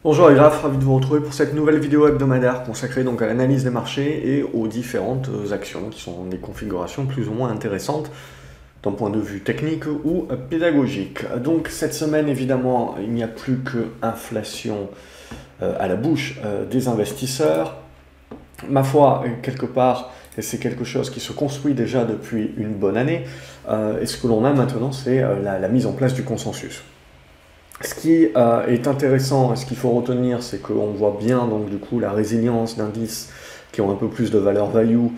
Bonjour les graphes, ravi de vous retrouver pour cette nouvelle vidéo hebdomadaire consacrée donc à l'analyse des marchés et aux différentes actions qui sont des configurations plus ou moins intéressantes d'un point de vue technique ou pédagogique. Donc cette semaine évidemment il n'y a plus que inflation à la bouche des investisseurs. Ma foi, quelque part, c'est quelque chose qui se construit déjà depuis une bonne année et ce que l'on a maintenant c'est la mise en place du consensus. Ce qui est intéressant et ce qu'il faut retenir, c'est qu'on voit bien donc du coup la résilience d'indices qui ont un peu plus de valeur value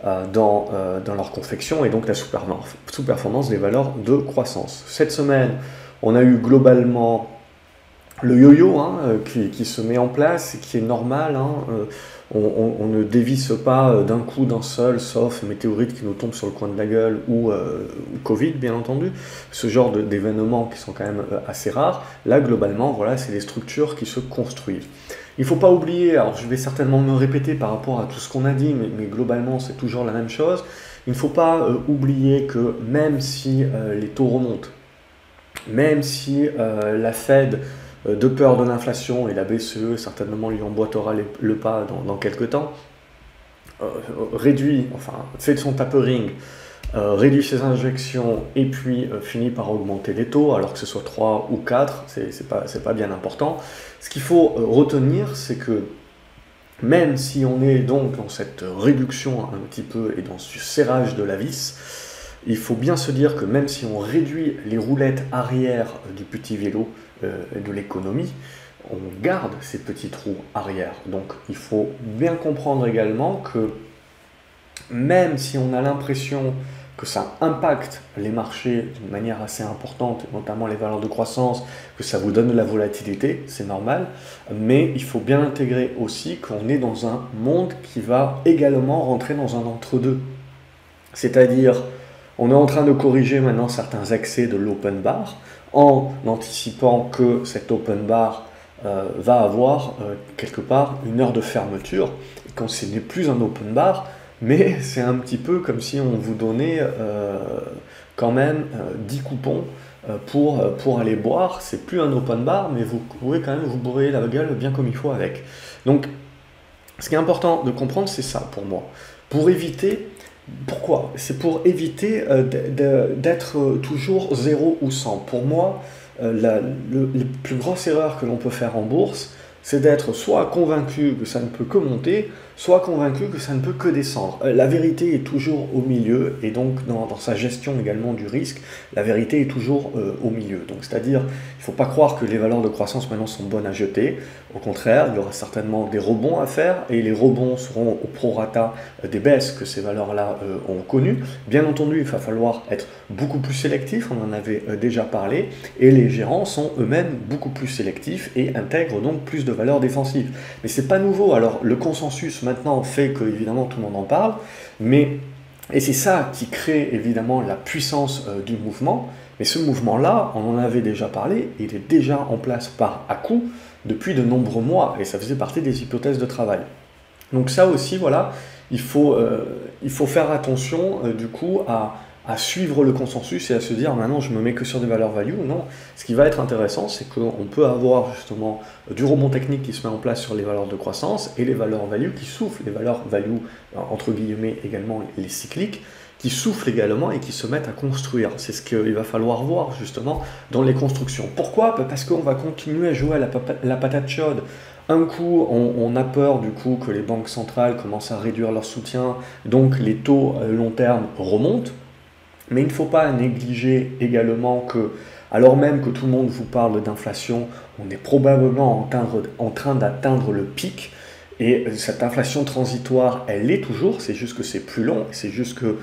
dans leur confection et donc la sous-performance des valeurs de croissance. Cette semaine, on a eu globalement le yo-yo qui se met en place et qui est normal. On ne dévisse pas d'un coup d'un seul, sauf météorite qui nous tombe sur le coin de la gueule ou Covid, bien entendu. Ce genre d'événements qui sont quand même assez rares. Là, globalement, voilà, c'est des structures qui se construisent. Il ne faut pas oublier, alors je vais certainement me répéter par rapport à tout ce qu'on a dit, mais globalement, c'est toujours la même chose. Il ne faut pas oublier que même si les taux remontent, même si la Fed de peur de l'inflation, et la BCE certainement lui emboîtera le pas dans quelques temps, fait son tapering, réduit ses injections et puis finit par augmenter les taux, alors que ce soit 3 ou 4, c'est pas bien important. Ce qu'il faut retenir, c'est que même si on est donc dans cette réduction un petit peu et dans ce serrage de la vis, il faut bien se dire que même si on réduit les roulettes arrière du petit vélo de l'économie, on garde ces petits trous arrière. Donc il faut bien comprendre également que même si on a l'impression que ça impacte les marchés d'une manière assez importante, notamment les valeurs de croissance, que ça vous donne de la volatilité, c'est normal, mais il faut bien intégrer aussi qu'on est dans un monde qui va également rentrer dans un entre-deux. C'est-à-dire, on est en train de corriger maintenant certains excès de l'open bar en anticipant que cet open bar va avoir quelque part une heure de fermeture. Et quand ce n'est plus un open bar, mais c'est un petit peu comme si on vous donnait quand même 10 coupons pour aller boire. C'est plus un open bar, mais vous pouvez quand même vous bourrer la gueule bien comme il faut avec. Donc, ce qui est important de comprendre, c'est ça pour moi. Pour éviter... Pourquoi? C'est pour éviter d'être toujours 0 ou 100. Pour moi, la plus grosse erreur que l'on peut faire en bourse, c'est d'être soit convaincu que ça ne peut que monter, soit convaincu que ça ne peut que descendre. La vérité est toujours au milieu, et donc dans sa gestion également du risque, la vérité est toujours au milieu. Donc c'est-à-dire, il ne faut pas croire que les valeurs de croissance maintenant sont bonnes à jeter. Au contraire, il y aura certainement des rebonds à faire, et les rebonds seront au prorata des baisses que ces valeurs-là ont connues. Bien entendu, il va falloir être beaucoup plus sélectif, on en avait déjà parlé, et les gérants sont eux-mêmes beaucoup plus sélectifs et intègrent donc plus de valeurs défensives. Mais c'est pas nouveau. Alors le consensus maintenant fait que évidemment tout le monde en parle, et c'est ça qui crée évidemment la puissance du mouvement. Mais ce mouvement-là, on en avait déjà parlé, il est déjà en place par à-coup depuis de nombreux mois, et ça faisait partie des hypothèses de travail. Donc ça aussi, voilà, il faut faire attention du coup à suivre le consensus et à se dire maintenant je me mets que sur des valeurs value. Non, ce qui va être intéressant, c'est qu'on peut avoir justement du rebond technique qui se met en place sur les valeurs de croissance et les valeurs value qui soufflent, les valeurs value entre guillemets également les cycliques, qui soufflent également et qui se mettent à construire. C'est ce qu'il va falloir voir justement dans les constructions. Pourquoi? Parce qu'on va continuer à jouer à la patate chaude. Un coup, on a peur du coup que les banques centrales commencent à réduire leur soutien, donc les taux long terme remontent. Mais il ne faut pas négliger également que, alors même que tout le monde vous parle d'inflation, on est probablement en train d'atteindre le pic. Et cette inflation transitoire, elle est toujours, c'est juste que c'est plus long, c'est juste que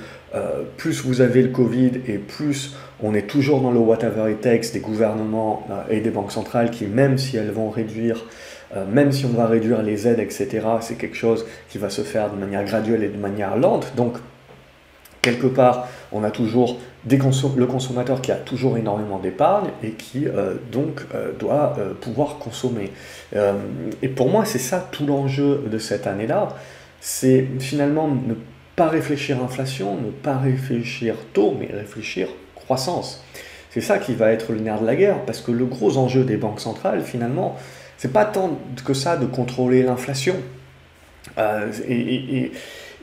plus vous avez le Covid et plus on est toujours dans le whatever it takes des gouvernements et des banques centrales qui, même si elles vont réduire, même si on va réduire les aides, etc., c'est quelque chose qui va se faire de manière graduelle et de manière lente. Donc, quelque part, on a toujours le consommateur qui a toujours énormément d'épargne et qui doit pouvoir consommer. Et pour moi, c'est ça tout l'enjeu de cette année-là. C'est finalement ne pas réfléchir inflation, ne pas réfléchir taux, mais réfléchir croissance. C'est ça qui va être le nerf de la guerre, parce que le gros enjeu des banques centrales, finalement, c'est pas tant que ça de contrôler l'inflation. Euh, et, et-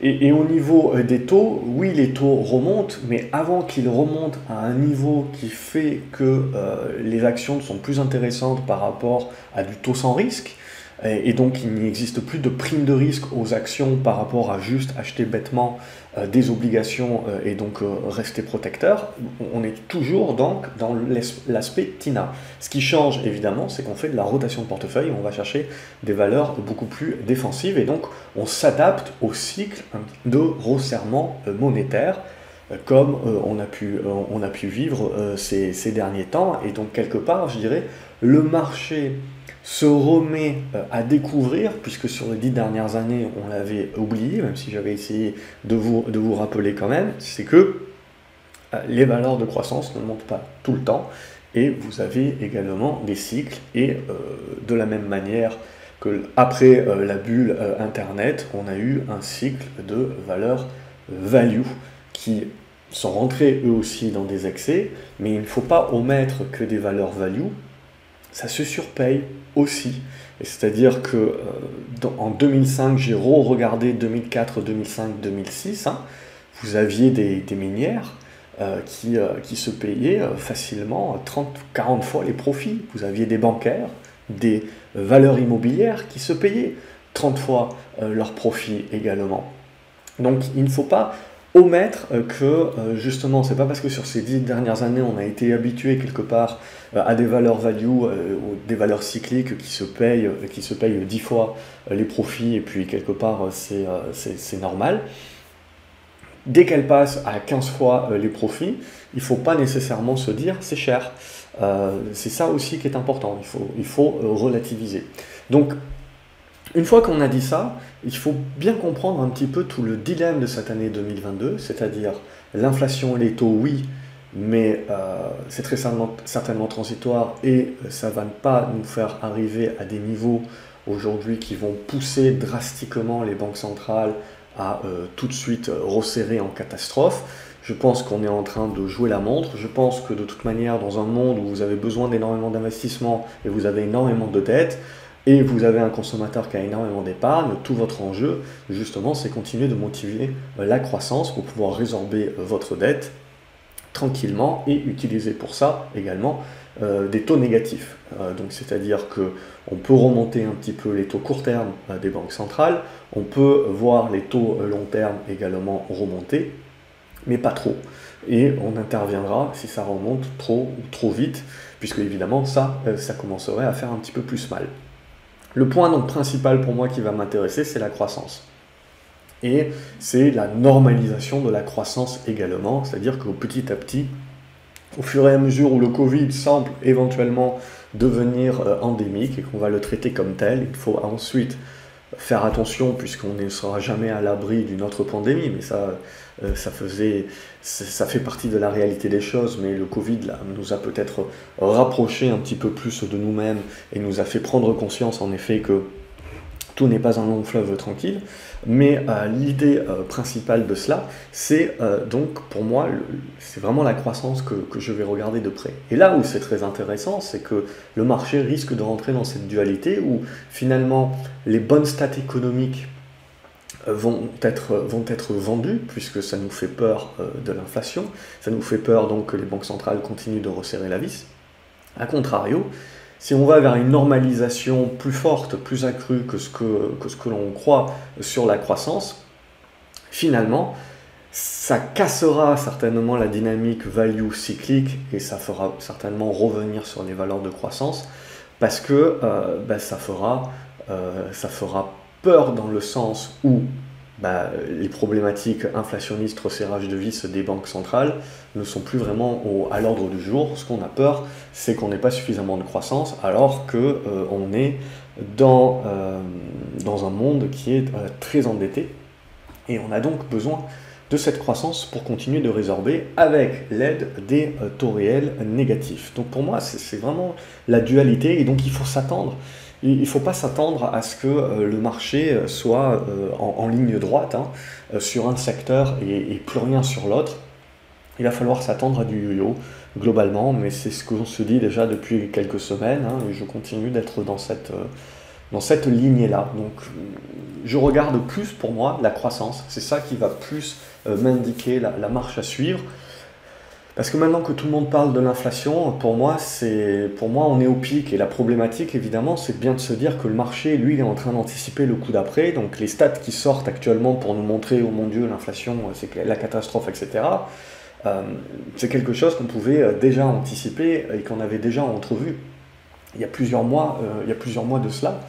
et au niveau des taux, oui, les taux remontent, mais avant qu'ils remontent à un niveau qui fait que les actions sont plus intéressantes par rapport à du taux sans risque, et donc il n'existe plus de prime de risque aux actions par rapport à juste acheter bêtement des obligations et donc rester protecteur, on est toujours donc dans l'aspect TINA. Ce qui change évidemment, c'est qu'on fait de la rotation de portefeuille, on va chercher des valeurs beaucoup plus défensives et donc on s'adapte au cycle de resserrement monétaire comme on a pu vivre ces derniers temps. Et donc quelque part, je dirais, le marché se remet à découvrir, puisque sur les 10 dernières années, on l'avait oublié, même si j'avais essayé de vous rappeler quand même, c'est que les valeurs de croissance ne montent pas tout le temps, et vous avez également des cycles, et de la même manière que après la bulle Internet, on a eu un cycle de valeurs value qui sont rentrés eux aussi dans des excès, mais il ne faut pas omettre que des valeurs value, ça se surpaye aussi. C'est-à-dire que en 2005, j'ai re-regardé 2004, 2005, 2006, hein, vous aviez des minières qui se payaient facilement 30, 40 fois les profits. Vous aviez des bancaires, des valeurs immobilières qui se payaient 30 fois leurs profits également. Donc il ne faut pas omettre que justement, c'est pas parce que sur ces 10 dernières années on a été habitué quelque part à des valeurs value ou des valeurs cycliques qui se payent 10 fois les profits et puis quelque part c'est normal. Dès qu'elle passe à 15 fois les profits, il ne faut pas nécessairement se dire c'est cher. C'est ça aussi qui est important, il faut relativiser. Donc une fois qu'on a dit ça, il faut bien comprendre un petit peu tout le dilemme de cette année 2022, c'est-à-dire l'inflation et les taux, oui, mais c'est très certainement transitoire et ça ne va pas nous faire arriver à des niveaux aujourd'hui qui vont pousser drastiquement les banques centrales à tout de suite resserrer en catastrophe. Je pense qu'on est en train de jouer la montre. Je pense que de toute manière, dans un monde où vous avez besoin d'énormément d'investissements et vous avez énormément de dettes, et vous avez un consommateur qui a énormément d'épargne, tout votre enjeu, justement, c'est continuer de motiver la croissance pour pouvoir résorber votre dette tranquillement et utiliser pour ça également des taux négatifs. Donc c'est-à-dire qu'on peut remonter un petit peu les taux court terme des banques centrales, on peut voir les taux long terme également remonter, mais pas trop. Et on interviendra si ça remonte trop ou trop vite, puisque évidemment ça commencerait à faire un petit peu plus mal. Le point donc principal pour moi qui va m'intéresser, c'est la croissance. Et c'est la normalisation de la croissance également, c'est-à-dire que petit à petit, au fur et à mesure où le Covid semble éventuellement devenir endémique et qu'on va le traiter comme tel, il faut ensuite faire attention puisqu'on ne sera jamais à l'abri d'une autre pandémie, mais ça fait partie de la réalité des choses, mais le Covid là, nous a peut-être rapproché un petit peu plus de nous-mêmes et nous a fait prendre conscience en effet que tout n'est pas un long fleuve tranquille, mais l'idée principale de cela, c'est donc pour moi, c'est vraiment la croissance que je vais regarder de près. Et là où c'est très intéressant, c'est que le marché risque de rentrer dans cette dualité où finalement les bonnes stats économiques vont être vendues, puisque ça nous fait peur de l'inflation, ça nous fait peur donc que les banques centrales continuent de resserrer la vis. A contrario, si on va vers une normalisation plus forte, plus accrue que ce que l'on croit sur la croissance, finalement, ça cassera certainement la dynamique value cyclique et ça fera certainement revenir sur les valeurs de croissance parce que ça fera peur dans le sens où les problématiques inflationnistes, resserrage de vis des banques centrales ne sont plus vraiment à l'ordre du jour. Ce qu'on a peur, c'est qu'on n'ait pas suffisamment de croissance alors qu'on est dans un monde qui est très endetté et on a donc besoin de cette croissance pour continuer de résorber avec l'aide des taux réels négatifs. Donc pour moi, c'est vraiment la dualité et donc il faut s'attendre. Il ne faut pas s'attendre à ce que le marché soit en ligne droite sur un secteur et plus rien sur l'autre. il va falloir s'attendre à du yo-yo, globalement, mais c'est ce qu'on se dit déjà depuis quelques semaines, hein, et je continue d'être dans cette lignée-là. Donc je regarde plus pour moi la croissance, c'est ça qui va plus m'indiquer la marche à suivre. Parce que maintenant que tout le monde parle de l'inflation, pour moi on est au pic, et la problématique évidemment c'est bien de se dire que le marché lui il est en train d'anticiper le coup d'après, donc les stats qui sortent actuellement pour nous montrer oh mon Dieu l'inflation c'est la catastrophe, etc. C'est quelque chose qu'on pouvait déjà anticiper et qu'on avait déjà entrevu il y a plusieurs mois de cela.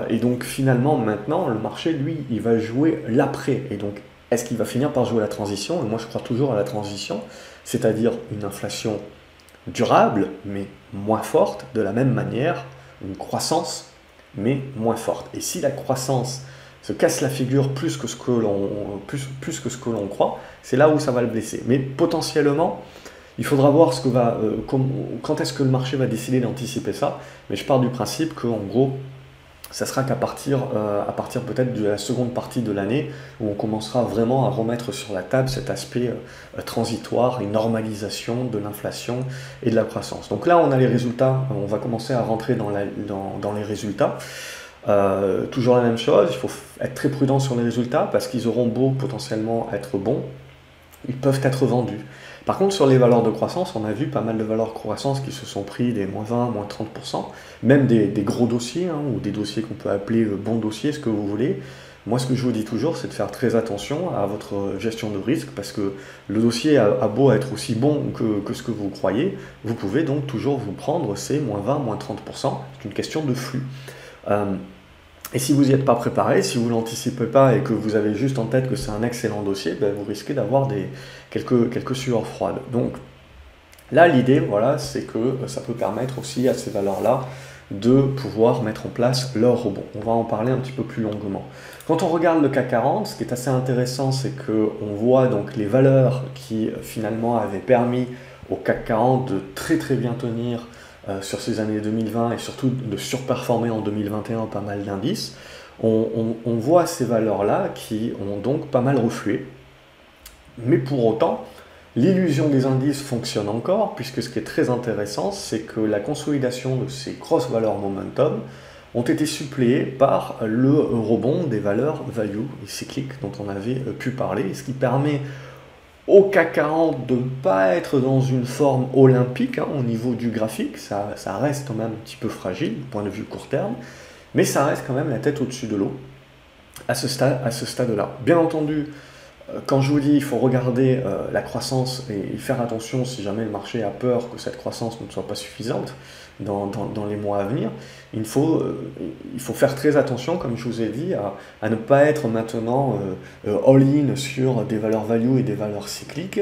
Et donc finalement maintenant le marché lui il va jouer l'après, et donc est-ce qu'il va finir par jouer la transition? Et moi je crois toujours à la transition, c'est-à-dire une inflation durable mais moins forte, de la même manière une croissance mais moins forte. Et si la croissance se casse la figure plus que ce que l'on croit, c'est là où ça va le blesser. Mais potentiellement, il faudra voir quand est-ce que le marché va décider d'anticiper ça. Mais je pars du principe qu'en gros, ça sera qu'à partir peut-être de la seconde partie de l'année où on commencera vraiment à remettre sur la table cet aspect transitoire et normalisation de l'inflation et de la croissance. Donc là, on a les résultats, on va commencer à rentrer dans les résultats. Toujours la même chose, il faut être très prudent sur les résultats parce qu'ils auront beau potentiellement être bons, ils peuvent être vendus. Par contre, sur les valeurs de croissance, on a vu pas mal de valeurs de croissance qui se sont pris des moins 20, moins 30%, même des gros dossiers, hein, ou des dossiers qu'on peut appeler bons dossiers, ce que vous voulez. Moi, ce que je vous dis toujours, c'est de faire très attention à votre gestion de risque, parce que le dossier a beau être aussi bon que ce que vous croyez, vous pouvez donc toujours vous prendre ces moins 20, moins 30%, c'est une question de flux. Et si vous n'y êtes pas préparé, si vous ne l'anticipez pas et que vous avez juste en tête que c'est un excellent dossier, ben vous risquez d'avoir quelques sueurs froides. Donc là, l'idée, voilà, c'est que ça peut permettre aussi à ces valeurs-là de pouvoir mettre en place leur rebond. On va en parler un petit peu plus longuement. Quand on regarde le CAC 40, ce qui est assez intéressant, c'est qu'on voit donc les valeurs qui finalement avaient permis au CAC 40 de très très bien tenir sur ces années 2020 et surtout de surperformer en 2021 pas mal d'indices. On voit ces valeurs-là qui ont donc pas mal reflué. Mais pour autant, l'illusion des indices fonctionne encore, puisque ce qui est très intéressant, c'est que la consolidation de ces grosses valeurs momentum ont été suppléées par le rebond des valeurs value et cycliques dont on avait pu parler, ce qui permet au CAC 40 de ne pas être dans une forme olympique, hein, au niveau du graphique, ça reste quand même un petit peu fragile, du point de vue court terme, mais ça reste quand même la tête au-dessus de l'eau à ce stade-là. Bien entendu, quand je vous dis il faut regarder la croissance et faire attention si jamais le marché a peur que cette croissance ne soit pas suffisante dans les mois à venir, il faut faire très attention, comme je vous ai dit, à ne pas être maintenant all-in sur des valeurs value et des valeurs cycliques,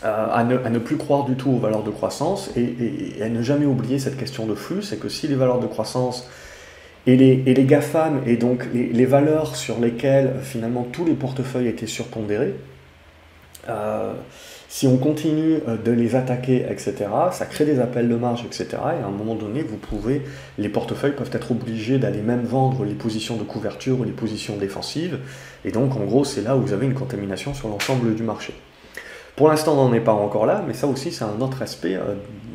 à ne plus croire du tout aux valeurs de croissance et à ne jamais oublier cette question de flux, c'est que si les valeurs de croissance et les GAFAM, et donc les valeurs sur lesquelles finalement tous les portefeuilles étaient surpondérés, si on continue de les attaquer, etc., ça crée des appels de marge, etc., et à un moment donné, les portefeuilles peuvent être obligés d'aller même vendre les positions de couverture ou les positions défensives, et donc en gros, c'est là où vous avez une contamination sur l'ensemble du marché. Pour l'instant, on n'en est pas encore là, mais ça aussi, c'est un autre aspect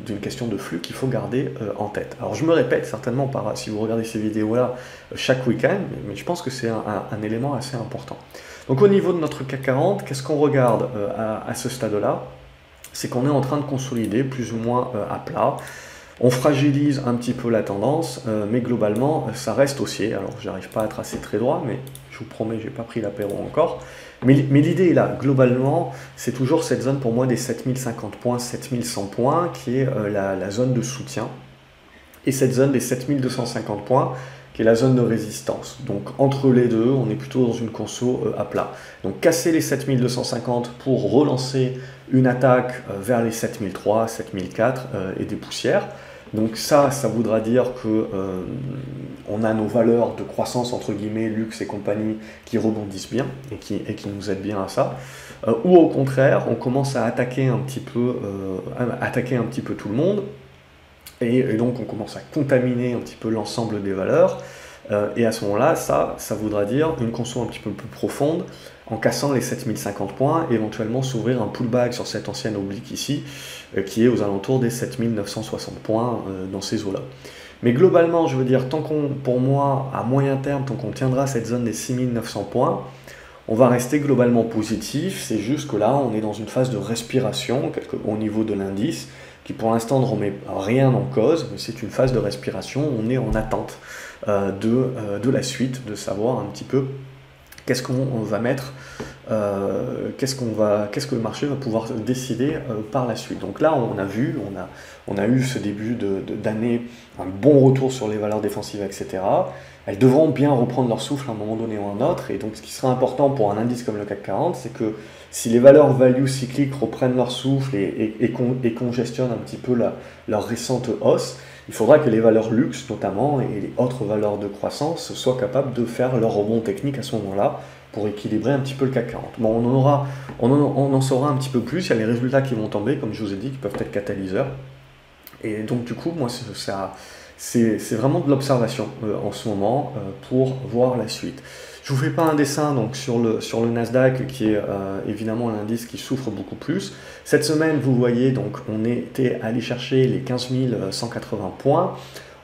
d'une question de flux qu'il faut garder en tête. Alors, je me répète certainement, si vous regardez ces vidéos-là chaque week-end, mais je pense que c'est un élément assez important. Donc, au niveau de notre CAC 40, qu'est-ce qu'on regarde à ce stade-là? C'est qu'on est en train de consolider plus ou moins à plat. On fragilise un petit peu la tendance, mais globalement, ça reste haussier. Alors, j'arrive pas à tracer très droit, mais je vous promets, j'ai pas pris l'apéro encore. Mais l'idée est là, globalement, c'est toujours cette zone pour moi des 7050 points, 7100 points, qui est la zone de soutien, et cette zone des 7250 points, qui est la zone de résistance. Donc entre les deux, on est plutôt dans une conso à plat. Donc casser les 7250 pour relancer une attaque vers les 7003, 7004 et des poussières. Donc ça voudra dire que on a nos valeurs de croissance, entre guillemets, luxe et compagnie, qui rebondissent bien et qui nous aident bien à ça. Ou au contraire, on commence à attaquer un petit peu tout le monde, et donc on commence à contaminer un petit peu l'ensemble des valeurs. Et à ce moment-là, ça voudra dire une conso un petit peu plus profonde, en cassant les 7050 points, éventuellement s'ouvrir un pullback sur cette ancienne oblique ici, qui est aux alentours des 7960 points dans ces eaux-là. Mais globalement, je veux dire, pour moi, à moyen terme, tant qu'on tiendra cette zone des 6900 points, on va rester globalement positif. C'est juste que là, on est dans une phase de respiration au niveau de l'indice, qui pour l'instant ne remet rien en cause, mais c'est une phase de respiration. On est en attente de la suite, de savoir un petit peu qu'est-ce qu'on va mettre, qu'est-ce que le marché va pouvoir décider par la suite. Donc là, on a eu ce début d'année, un bon retour sur les valeurs défensives, etc. Elles devront bien reprendre leur souffle à un moment donné ou à un autre. Et donc, ce qui sera important pour un indice comme le CAC 40, c'est que si les valeurs value cycliques reprennent leur souffle et congestionnent un petit peu leur récente hausse, il faudra que les valeurs luxe, notamment, et les autres valeurs de croissance, soient capables de faire leur rebond technique à ce moment-là pour équilibrer un petit peu le CAC 40. Bon, on en saura un petit peu plus. Il y a les résultats qui vont tomber, comme je vous ai dit, qui peuvent être catalyseurs. Et donc, du coup, moi, c'est vraiment de l'observation en ce moment pour voir la suite. Je ne vous fais pas un dessin donc, sur le Nasdaq, qui est évidemment l'indice qui souffre beaucoup plus. Cette semaine, vous voyez, donc, on était allé chercher les 15 180 points.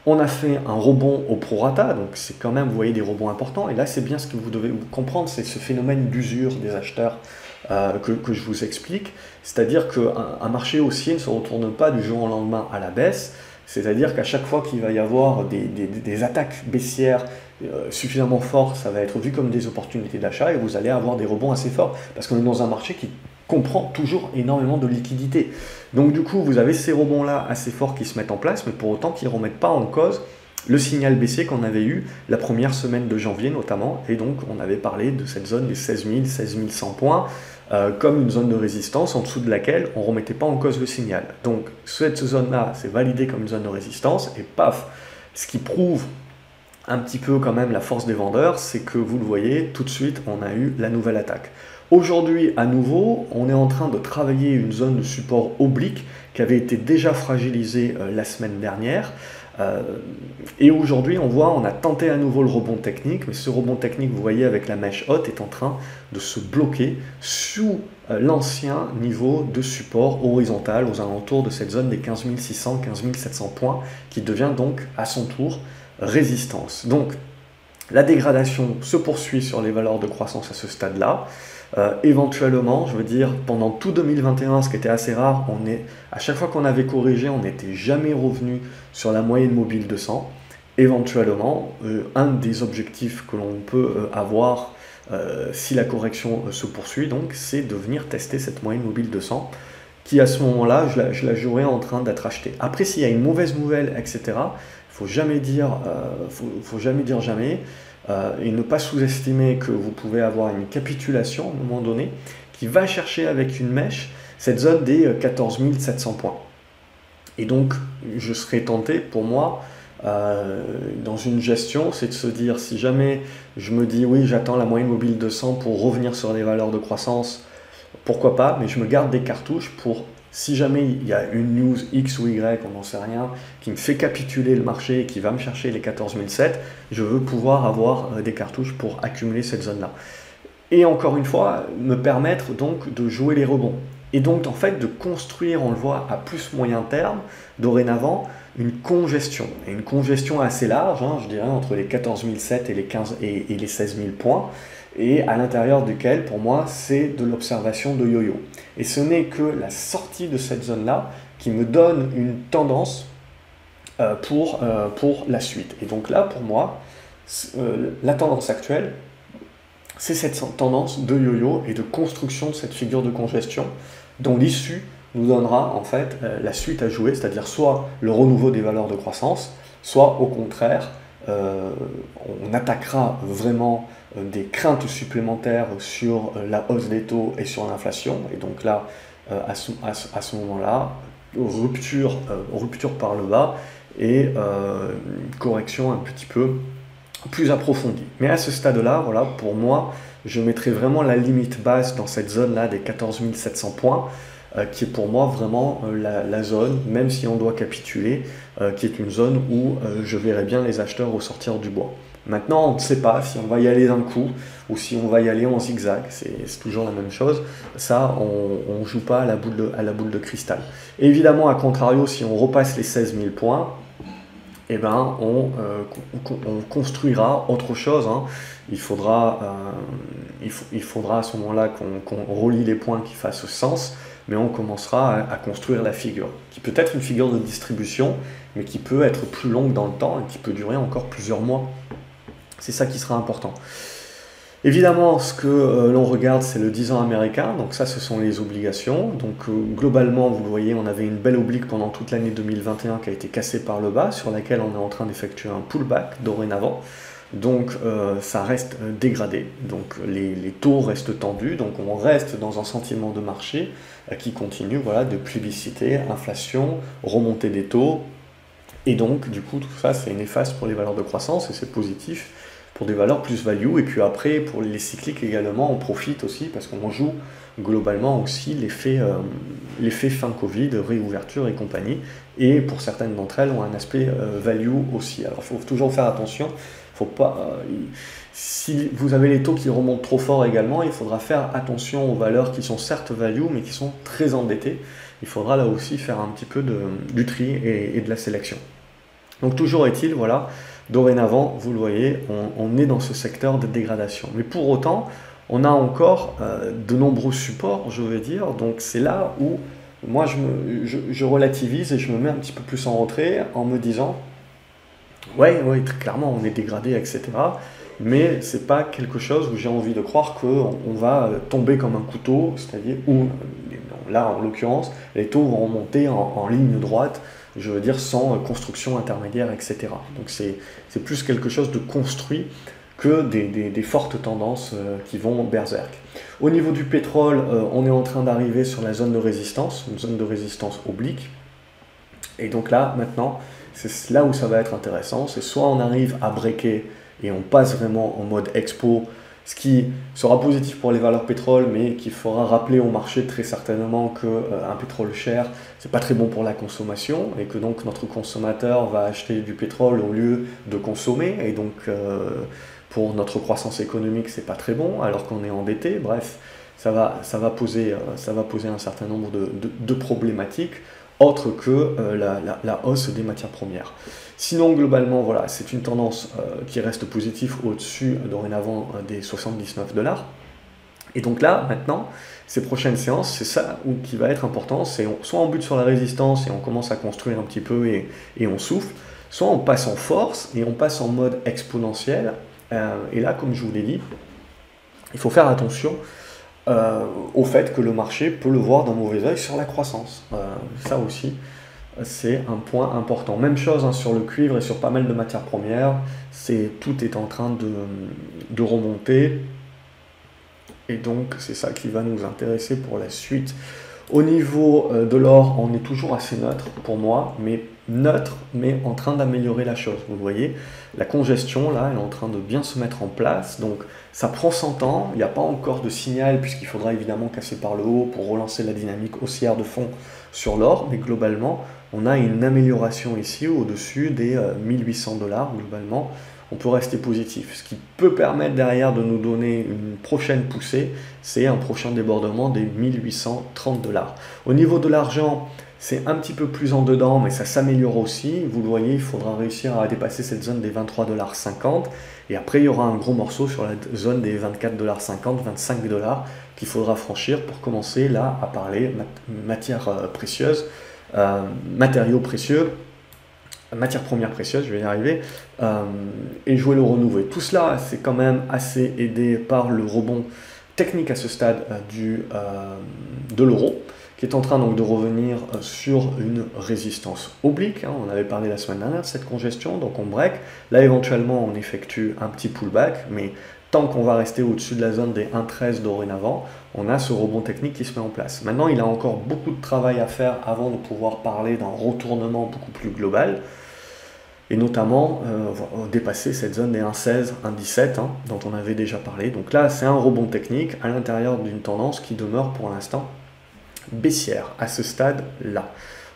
On a fait un rebond au prorata, donc c'est quand même, vous voyez, des rebonds importants. Et là, c'est bien ce que vous devez comprendre, c'est ce phénomène d'usure des acheteurs que je vous explique. C'est-à-dire qu'un marché haussier ne se retourne pas du jour au lendemain à la baisse. C'est-à-dire qu'à chaque fois qu'il va y avoir des attaques baissières suffisamment fortes, ça va être vu comme des opportunités d'achat et vous allez avoir des rebonds assez forts. Parce qu'on est dans un marché qui comprend toujours énormément de liquidités. Donc du coup, vous avez ces rebonds-là assez forts qui se mettent en place, mais pour autant qui ne remettent pas en cause le signal baissier qu'on avait eu la première semaine de janvier notamment. Et donc, on avait parlé de cette zone des 16 000, 16 100 points comme une zone de résistance en dessous de laquelle on ne remettait pas en cause le signal. Donc, cette zone-là, c'est validé comme une zone de résistance et paf, ce qui prouve un petit peu quand même la force des vendeurs, c'est que vous le voyez, tout de suite, on a eu la nouvelle attaque. Aujourd'hui, à nouveau, on est en train de travailler une zone de support oblique qui avait été déjà fragilisée la semaine dernière. Et aujourd'hui, on a tenté à nouveau le rebond technique, mais ce rebond technique, vous voyez, avec la mèche haute, est en train de se bloquer sous l'ancien niveau de support horizontal aux alentours de cette zone des 15 600, 15 700 points, qui devient donc à son tour résistance. Donc, la dégradation se poursuit sur les valeurs de croissance à ce stade-là. Éventuellement, je veux dire, pendant tout 2021, ce qui était assez rare, à chaque fois qu'on avait corrigé, on n'était jamais revenu sur la moyenne mobile 200. Éventuellement, un des objectifs que l'on peut avoir si la correction se poursuit, donc, c'est de venir tester cette moyenne mobile 200, qui à ce moment-là, je la jouerai en train d'être achetée. Après, s'il y a une mauvaise nouvelle, etc., il ne faut jamais dire jamais. Et ne pas sous-estimer que vous pouvez avoir une capitulation à un moment donné qui va chercher avec une mèche cette zone des 14 700 points. Et donc, je serais tenté, pour moi, dans une gestion, c'est de se dire, si jamais je me dis, oui, j'attends la moyenne mobile 200 pour revenir sur des valeurs de croissance, pourquoi pas, mais je me garde des cartouches pour, si jamais il y a une news X ou Y, on n'en sait rien, qui me fait capituler le marché et qui va me chercher les 14 700, je veux pouvoir avoir des cartouches pour accumuler cette zone-là. Et encore une fois, me permettre donc de jouer les rebonds. Et donc, en fait, de construire, on le voit, à plus moyen terme, dorénavant, une congestion. Et une congestion assez large, je dirais, entre les 14 700 et les 16 000 points, et à l'intérieur duquel, pour moi, c'est de l'observation de yo-yo. Et ce n'est que la sortie de cette zone-là qui me donne une tendance pour la suite. Et donc là, pour moi, la tendance actuelle, c'est cette tendance de yo-yo et de construction de cette figure de congestion dont l'issue nous donnera en fait la suite à jouer, c'est-à-dire soit le renouveau des valeurs de croissance, soit au contraire, on attaquera vraiment des craintes supplémentaires sur la hausse des taux et sur l'inflation. Et donc là, à ce moment-là, rupture par le bas et correction un petit peu plus approfondie. Mais à ce stade-là, voilà, pour moi, je mettrai vraiment la limite basse dans cette zone-là des 14 700 points. qui est pour moi vraiment la zone, même si on doit capituler, qui est une zone où je verrai bien les acheteurs ressortir du bois. Maintenant, on ne sait pas si on va y aller d'un coup ou si on va y aller en zigzag, c'est toujours la même chose. Ça, on ne joue pas à la boule de cristal. Et évidemment, à contrario, si on repasse les 16 000 points, eh ben, on construira autre chose. Hein. Il faudra à ce moment-là qu'on relie les points qui fassent sens, mais on commencera à construire la figure, qui peut être une figure de distribution, mais qui peut être plus longue dans le temps et qui peut durer encore plusieurs mois. C'est ça qui sera important. Évidemment, ce que l'on regarde, c'est le 10 ans américain, donc ça, ce sont les obligations. Donc globalement, vous le voyez, on avait une belle oblique pendant toute l'année 2021 qui a été cassée par le bas, sur laquelle on est en train d'effectuer un pullback dorénavant. Donc ça reste dégradé, donc les taux restent tendus, donc on reste dans un sentiment de marché qui continue, voilà, de plébisciter, inflation, remontée des taux, et donc du coup tout ça c'est néfaste pour les valeurs de croissance et c'est positif pour des valeurs plus value. Et puis après, pour les cycliques également, on profite aussi parce qu'on joue globalement aussi l'effet fin Covid, réouverture et compagnie. Et pour certaines d'entre elles, ont un aspect value aussi. Alors il faut toujours faire attention. Faut pas, si vous avez les taux qui remontent trop fort également, il faudra faire attention aux valeurs qui sont certes value, mais qui sont très endettées. Il faudra là aussi faire un petit peu du tri et de la sélection. Donc toujours est-il, voilà, dorénavant, vous le voyez, on est dans ce secteur de dégradation. Mais pour autant, on a encore de nombreux supports, je veux dire. Donc c'est là où moi je relativise et je me mets un petit peu plus en retrait en me disant, ouais, très clairement, on est dégradé, etc. Mais c'est pas quelque chose où j'ai envie de croire qu'on va tomber comme un couteau, c'est-à-dire où, là en l'occurrence, les taux vont remonter en ligne droite, je veux dire sans construction intermédiaire, etc. Donc c'est plus quelque chose de construit que des fortes tendances qui vont berserk. Au niveau du pétrole, on est en train d'arriver sur la zone de résistance, une zone de résistance oblique. Et donc là, maintenant, c'est là où ça va être intéressant, c'est soit on arrive à breaker et on passe vraiment en mode expo, ce qui sera positif pour les valeurs pétrole, mais qui fera rappeler au marché très certainement qu'un pétrole cher, c'est pas très bon pour la consommation, et que donc notre consommateur va acheter du pétrole au lieu de consommer, et donc pour notre croissance économique, c'est pas très bon, alors qu'on est endetté. Bref, ça va poser un certain nombre de problématiques, autre que la hausse des matières premières. Sinon, globalement, voilà, c'est une tendance qui reste positive au-dessus, dorénavant, des 79 $. Et donc là, maintenant, ces prochaines séances, c'est ça qui va être important, c'est soit on bute sur la résistance et on commence à construire un petit peu et on souffle, soit on passe en force et on passe en mode exponentiel. Et là, comme je vous l'ai dit, il faut faire attention au fait que le marché peut le voir d'un mauvais œil sur la croissance. Ça aussi, c'est un point important. Même chose hein, sur le cuivre et sur pas mal de matières premières, tout est en train de remonter. Et donc, c'est ça qui va nous intéresser pour la suite. Au niveau de l'or, on est toujours assez neutre pour moi, mais neutre, mais en train d'améliorer la chose. Vous voyez, la congestion, là, elle est en train de bien se mettre en place. Donc, ça prend son temps. Il n'y a pas encore de signal, puisqu'il faudra évidemment casser par le haut pour relancer la dynamique haussière de fond sur l'or. Mais globalement, on a une amélioration ici au-dessus des 1800 $, globalement. On peut rester positif. Ce qui peut permettre derrière de nous donner une prochaine poussée, c'est un prochain débordement des 1830 $. Au niveau de l'argent, c'est un petit peu plus en dedans, mais ça s'améliore aussi. Vous le voyez, il faudra réussir à dépasser cette zone des 23,50 $. Et après, il y aura un gros morceau sur la zone des 24,50 $, 25 $, qu'il faudra franchir pour commencer là à parler matières précieuses, matériaux précieux, matières premières précieuses, je vais y arriver, et jouer le renouveau. Et tout cela, c'est quand même assez aidé par le rebond technique à ce stade de l'euro, qui est en train donc de revenir sur une résistance oblique. Hein. On avait parlé la semaine dernière de cette congestion, donc on break. Là, éventuellement, on effectue un petit pullback, mais tant qu'on va rester au-dessus de la zone des 1,13 dorénavant, on a ce rebond technique qui se met en place. Maintenant, il a encore beaucoup de travail à faire avant de pouvoir parler d'un retournement beaucoup plus global, et notamment dépasser cette zone des 1,16, 1,17, hein, dont on avait déjà parlé. Donc là, c'est un rebond technique à l'intérieur d'une tendance qui demeure pour l'instant baissière à ce stade-là.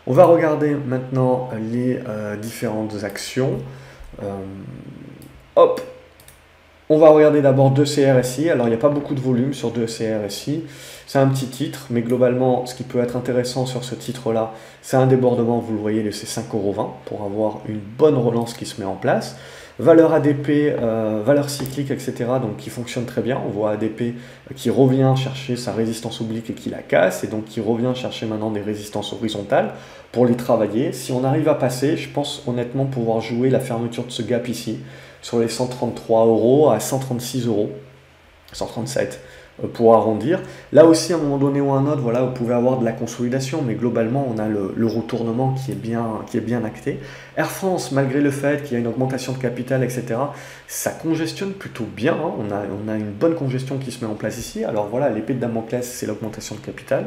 On va regarder maintenant les différentes actions. Hop, on va regarder d'abord 2C RSI. Alors, il n'y a pas beaucoup de volume sur 2C RSI. C'est un petit titre, mais globalement, ce qui peut être intéressant sur ce titre-là, c'est un débordement, vous le voyez, de ces 5,20 € pour avoir une bonne relance qui se met en place. Valeur ADP, valeur cyclique, etc. donc qui fonctionne très bien. On voit ADP qui revient chercher sa résistance oblique et qui la casse, et donc qui revient chercher maintenant des résistances horizontales pour les travailler. Si on arrive à passer, je pense honnêtement pouvoir jouer la fermeture de ce gap ici, sur les 133 € à 136 €, 137 pour arrondir. Là aussi, à un moment donné ou à un autre, voilà, vous pouvez avoir de la consolidation, mais globalement, on a le retournement qui est bien acté. Air France, malgré le fait qu'il y a une augmentation de capital, etc., ça congestionne plutôt bien. Hein. On a une bonne congestion qui se met en place ici. Alors voilà, l'épée de Damoclès, c'est l'augmentation de capital.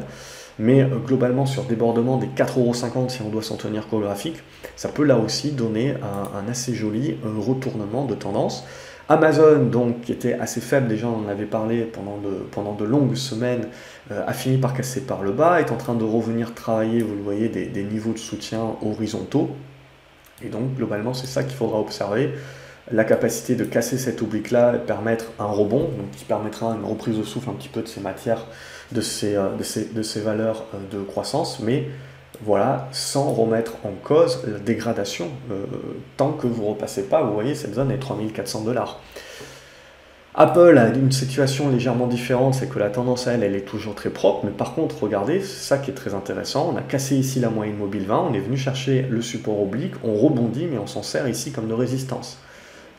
Mais globalement, sur débordement des 4,50 € si on doit s'en tenir qu'au graphique, ça peut là aussi donner un assez joli retournement de tendance. Amazon, donc, qui était assez faible, déjà on en avait parlé pendant de longues semaines, a fini par casser par le bas, est en train de revenir travailler, vous le voyez, des niveaux de soutien horizontaux. Et donc, globalement, c'est ça qu'il faudra observer. La capacité de casser cette oblique-là et permettre un rebond, donc qui permettra une reprise de souffle un petit peu de ces matières, de ces valeurs de croissance, mais voilà, sans remettre en cause la dégradation, tant que vous ne repassez pas, vous voyez, cette zone est 3400 $. Apple a une situation légèrement différente, c'est que la tendance à elle est toujours très propre, mais par contre, regardez, c'est ça qui est très intéressant, on a cassé ici la moyenne mobile 20, on est venu chercher le support oblique, on rebondit, mais on s'en sert ici comme de résistance.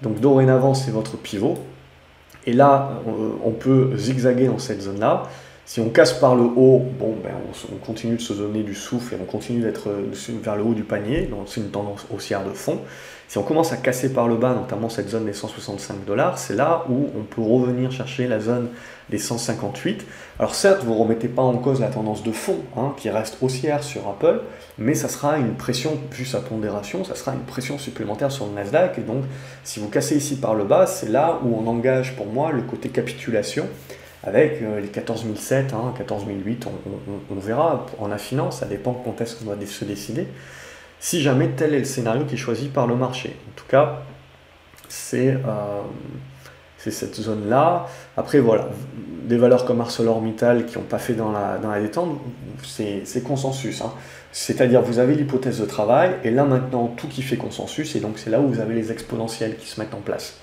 Donc dorénavant, c'est votre pivot, et là, on peut zigzaguer dans cette zone-là. Si on casse par le haut, bon, ben on continue de se donner du souffle et on continue d'être vers le haut du panier, donc c'est une tendance haussière de fond. Si on commence à casser par le bas, notamment cette zone des 165 $, c'est là où on peut revenir chercher la zone des 158. Alors certes, vous ne remettez pas en cause la tendance de fond, hein, qui reste haussière sur Apple, mais ça sera une pression, vu sa pondération, ça sera une pression supplémentaire sur le Nasdaq. Et donc, si vous cassez ici par le bas, c'est là où on engage pour moi le côté capitulation, avec les 14 007, hein, 14 008, on verra en affinant, ça dépend quand est-ce qu'on va se décider, si jamais tel est le scénario qui est choisi par le marché. En tout cas, c'est cette zone-là. Après, voilà, des valeurs comme ArcelorMittal qui n'ont pas fait dans la détente, c'est consensus. Hein. C'est-à-dire, vous avez l'hypothèse de travail, et là maintenant, tout qui fait consensus, et donc c'est là où vous avez les exponentielles qui se mettent en place.